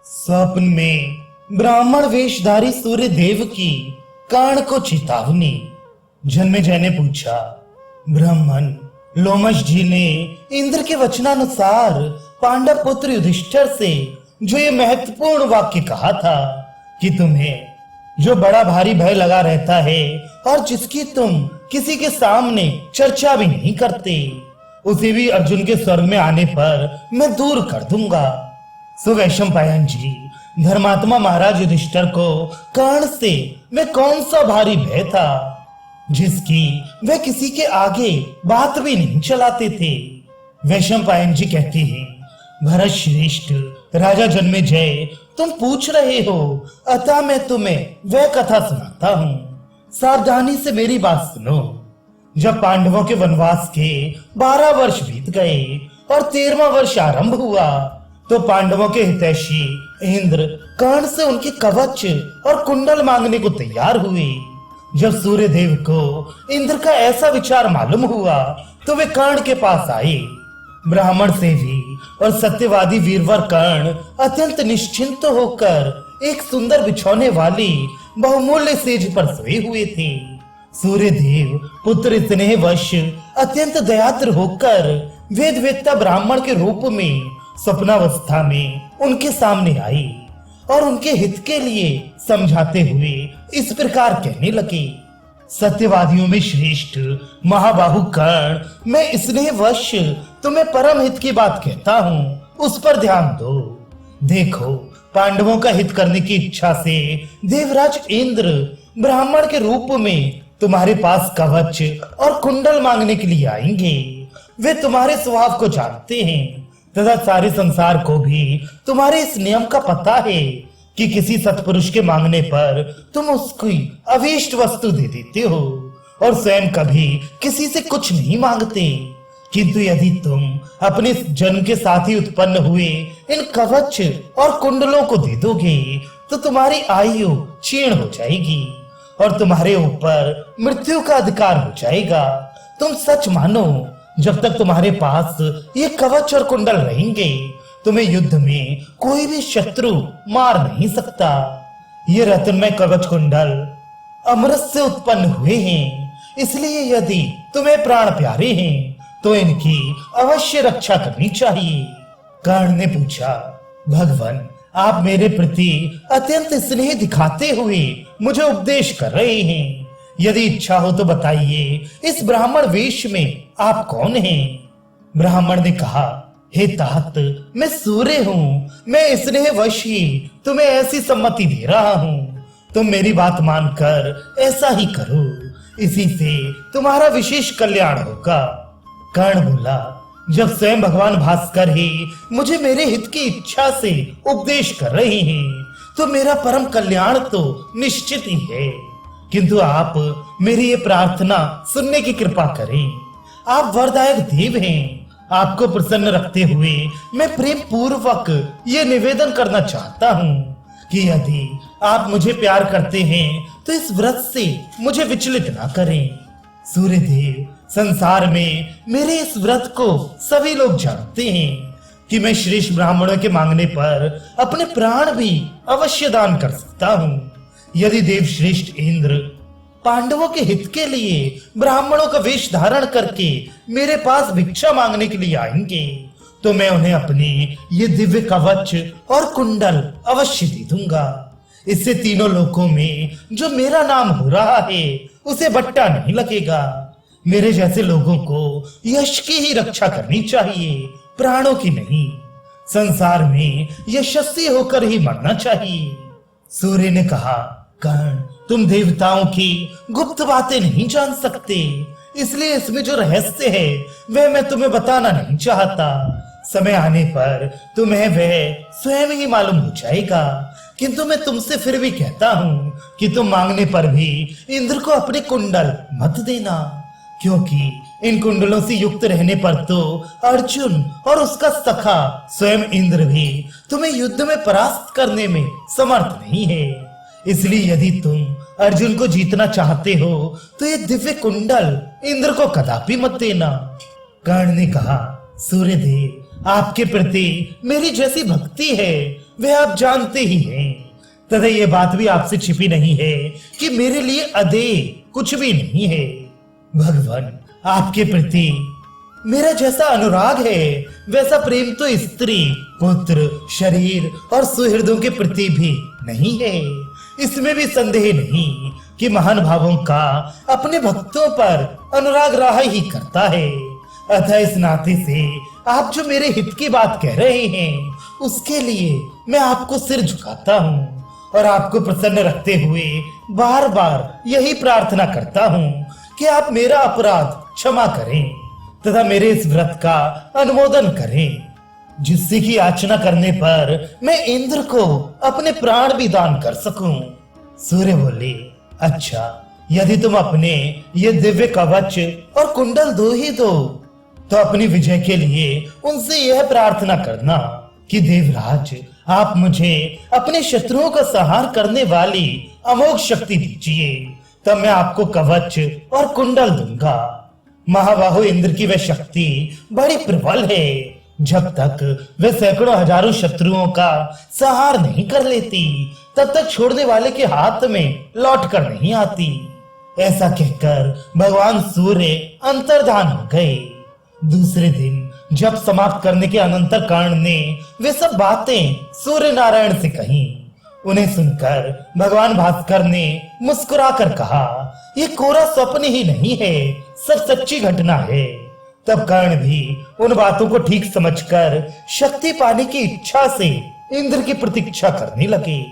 स्वप्न में ब्राह्मण वेशधारी सूर्य देव की कर्ण को चेतावनी। जन्मेजय ने पूछा, ब्राह्मण लोमश जी ने इंद्र के वचनानुसार पांडव पुत्र युधिष्ठिर से जो ये महत्वपूर्ण वाक्य कहा था कि तुम्हें जो बड़ा भारी भय लगा रहता है और जिसकी तुम किसी के सामने चर्चा भी नहीं करते, उसे भी अर्जुन के स्वर्ग में आने पर मैं दूर कर दूंगा। सो वैशंपायन जी, धर्मात्मा महाराज युधिष्ठिर को कर्ण से वे कौन सा भारी भय था जिसकी वे किसी के आगे बात भी नहीं चलाते थे। वैशंपायन जी कहते हैं, भरत श्रेष्ठ राजा जन्मेजय, तुम पूछ रहे हो, अतः मैं तुम्हें वह कथा सुनाता हूँ। सावधानी से मेरी बात सुनो। जब पांडवों के वनवास के 12 वर्ष बीत गए और 13वां वर्ष आरंभ हुआ, तो पांडवों के हितैषी इंद्र कर्ण से उनके कवच और कुंडल मांगने को तैयार हुए। जब सूर्य देव को इंद्र का ऐसा विचार मालूम हुआ, तो वे कर्ण के पास आए। ब्राह्मण सेवी और सत्यवादी वीरवर कर्ण अत्यंत निश्चिंत होकर एक सुंदर बिछौने वाली बहुमूल्य सेज पर सोए हुए थे। सूर्य देव पुत्र स्नेहवश अत्यंत दयाद्र होकर वेद वेत्ता ब्राह्मण के रूप में स्वप्नावस्था में उनके सामने आई और उनके हित के लिए समझाते हुए इस प्रकार कहने लगे, सत्यवादियों में श्रेष्ठ महाबाहु कर्ण, मैं स्नेहवश तुम्हें परम हित की बात कहता हूँ, उस पर ध्यान दो। देखो, पांडवों का हित करने की इच्छा से देवराज इंद्र ब्राह्मण के रूप में तुम्हारे पास कवच और कुंडल मांगने के लिए आएंगे। वे तुम्हारे स्वभाव को जानते हैं तथा सारे संसार को भी तुम्हारे इस नियम का पता है कि किसी सत्पुरुष के मांगने पर तुम उसकी अभीष्ट वस्तु दे देते हो और स्वयं कभी किसी से कुछ नहीं मांगते। किंतु यदि तुम अपने जन्म के साथ ही उत्पन्न हुए इन कवच और कुंडलों को दे दोगे, तो तुम्हारी आयु क्षीण हो जाएगी और तुम्हारे ऊपर मृत्यु का अधिकार हो जाएगा। तुम सच मानो, जब तक तुम्हारे पास ये कवच और कुंडल रहेंगे, तुम्हें युद्ध में कोई भी शत्रु मार नहीं सकता। ये रत्नमय कवच कुंडल अमृत से उत्पन्न हुए हैं, इसलिए यदि तुम्हें प्राण प्यारे हैं तो इनकी अवश्य रक्षा करनी चाहिए। कर्ण ने पूछा, भगवान, आप मेरे प्रति अत्यंत स्नेह दिखाते हुए मुझे उपदेश कर रहे हैं। यदि इच्छा हो तो बताइए, इस ब्राह्मण वेश में आप कौन हैं? ब्राह्मण ने कहा, हे तात, मैं सूर्य हूँ। मैं स्नेहवश ही तुम्हें ऐसी सम्मति दे रहा हूँ। तुम मेरी बात मानकर ऐसा ही करो, इसी से तुम्हारा विशेष कल्याण होगा। कर्ण बोला, जब स्वयं भगवान भास्कर ही मुझे मेरे हित की इच्छा से उपदेश कर रहे हैं, तो मेरा परम कल्याण तो निश्चित ही है। किंतु आप मेरी ये प्रार्थना सुनने की कृपा करें। आप वरदायक देव हैं। आपको प्रसन्न रखते हुए मैं प्रेम पूर्वक ये निवेदन करना चाहता हूँ कि यदि आप मुझे प्यार करते हैं तो इस व्रत से मुझे विचलित ना करें। सूर्य देव, संसार में मेरे इस व्रत को सभी लोग जानते हैं कि मैं श्रेष्ठ ब्राह्मणों के मांगने पर अपने प्राण भी अवश्य दान कर सकता हूँ। यदि देव श्रेष्ठ इंद्र पांडवों के हित के लिए ब्राह्मणों का वेश धारण करके मेरे पास भिक्षा मांगने के लिए आएंगे, तो मैं उन्हें अपनी ये दिव्य कवच और कुंडल अवश्य दे दूंगा। इससे तीनों लोकों में जो मेरा नाम हो रहा है उसे बट्टा नहीं लगेगा। मेरे जैसे लोगों को यश की ही रक्षा करनी चाहिए, प्राणों की नहीं। संसार में यशस्वी होकर ही मरना चाहिए। सूर्य ने कहा, कर्ण, तुम देवताओं की गुप्त बातें नहीं जान सकते, इसलिए इसमें जो रहस्य है वह मैं तुम्हें बताना नहीं चाहता। समय आने पर तुम्हें वह स्वयं ही मालूम हो जाएगा। किंतु मैं तुमसे फिर भी कहता हूँ कि तुम मांगने पर भी इंद्र को अपने कुंडल मत देना, क्योंकि इन कुंडलों से युक्त रहने पर तो अर्जुन और उसका सखा स्वयं इंद्र भी तुम्हें युद्ध में परास्त करने में समर्थ नहीं है। इसलिए यदि तुम अर्जुन को जीतना चाहते हो तो ये दिव्य कुंडल इंद्र को कदापि मत देना। कर्ण ने कहा, सूर्यदेव, आपके प्रति मेरी जैसी भक्ति है वह आप जानते ही हैं। तथा ये बात भी आपसे छिपी नहीं है कि मेरे लिए अदेय कुछ भी नहीं है। भगवान, आपके प्रति मेरा जैसा अनुराग है वैसा प्रेम तो स्त्री, पुत्र, शरीर और सुहृदों के प्रति भी नहीं है। इसमें भी संदेह नहीं कि महान भावों का अपने भक्तों पर अनुराग रहा ही करता है। अतः इस नाते से आप जो मेरे हित की बात कह रहे हैं उसके लिए मैं आपको सिर झुकाता हूँ और आपको प्रसन्न रखते हुए बार बार यही प्रार्थना करता हूँ कि आप मेरा अपराध क्षमा करें तथा मेरे इस व्रत का अनुमोदन करें, जिससे कि याचना करने पर मैं इंद्र को अपने प्राण भी दान कर सकूं। सूर्य बोले, अच्छा, यदि तुम अपने ये दिव्य कवच और कुंडल दो ही दो तो अपनी विजय के लिए उनसे यह प्रार्थना करना कि देवराज, आप मुझे अपने शत्रुओं का संहार करने वाली अमोघ शक्ति दीजिए, तब मैं आपको कवच और कुंडल दूंगा। महाबाहु इंद्र की वह शक्ति बड़ी प्रबल है। जब तक वे सैकड़ों हजारों शत्रुओं का संहार नहीं कर लेती तब तक छोड़ने वाले के हाथ में लौट कर नहीं आती। ऐसा कहकर भगवान सूर्य अंतर्धान हो गए। दूसरे दिन जब समाप्त करने के अनंतर कर्ण ने वे सब बातें सूर्य नारायण से कही, उन्हें सुनकर भगवान भास्कर ने मुस्कुराकर कहा, ये कोरा स्वप्न ही नहीं है, सब सच्ची घटना है। तब कर्ण भी उन बातों को ठीक समझकर शक्ति पाने की इच्छा से इंद्र की प्रतीक्षा करने लगे।